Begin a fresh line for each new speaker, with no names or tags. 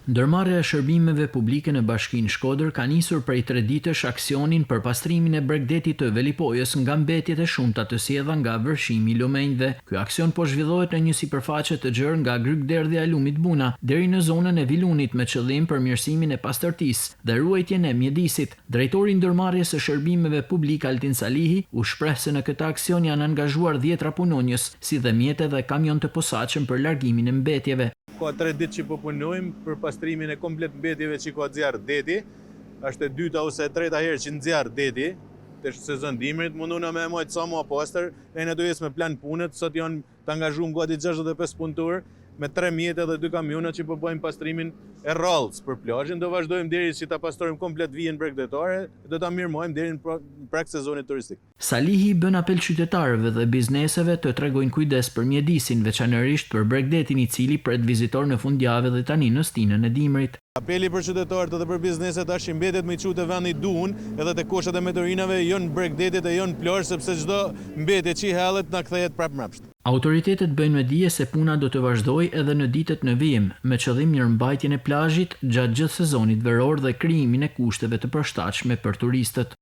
Ndërmarrja e shërbimeve publike në Bashkinë Shkodër ka nisur prej 3 ditësh aksionin për pastrimin e bregdetit të Velipojës nga mbetjet e shumta të sjellta nga vërshimi i lumenjve. Ky aksion po zhvillohet në një sipërfaqe të gjerë nga Grykderdhja e Lumit Buna deri në zonën e Vilunit me qëllim përmirësimin e pastërtisë dhe ruajtjen e mjedisit. Drejtori i ndërmarrjes së shërbimeve publike Altin Salihi u shpreh se në këtë aksion janë angazhuar 10 punonjës, si dhe mjete dhe kamion të posaçëm për largimin e mbetjeve.
Ka 3 ditë që po punojmë për pastrimin e komplet mbetjeve që ka zjarr deti. Është e dyta ose e treta herë që nxjarr deti. Të sezon dimrit munduna me mojt sa më pastër, ne do jesë me plan punët, sot janë të angazhuar gati 65 punëtor me 3 mjete dhe 2 kamiona që po bëjmë pastrimin e rrallës për plazhin. Do vazhdojmë deri që ta pastrojmë komplet vijën bregdetare, do ta mirëmojmë deri në prag sezonit turistik.
Salihi bën apel qytetarëve dhe bizneseve të tregojnë kujdes për mjedisin, veçanërisht për bregdetin i cili pret vizitor në fundjavë dhe tani në stinën e dimrit.
Apeli për qytetarët edhe për bizneset tash i mbetet me çu të vendi duhun, edhe te koshat e motorinave janë bregdetit e janë plazh sepse çdo mbetje që hellet na kthehet prapë mbrapsht.
Autoritetet bëjnë me dije se puna do të vazhdojë edhe në ditët në vijim, me qëllim mirëmbajtjen e plazhit gjatë gjithë sezonit veror dhe krijimin e kushteve të përshtatshme për turistët.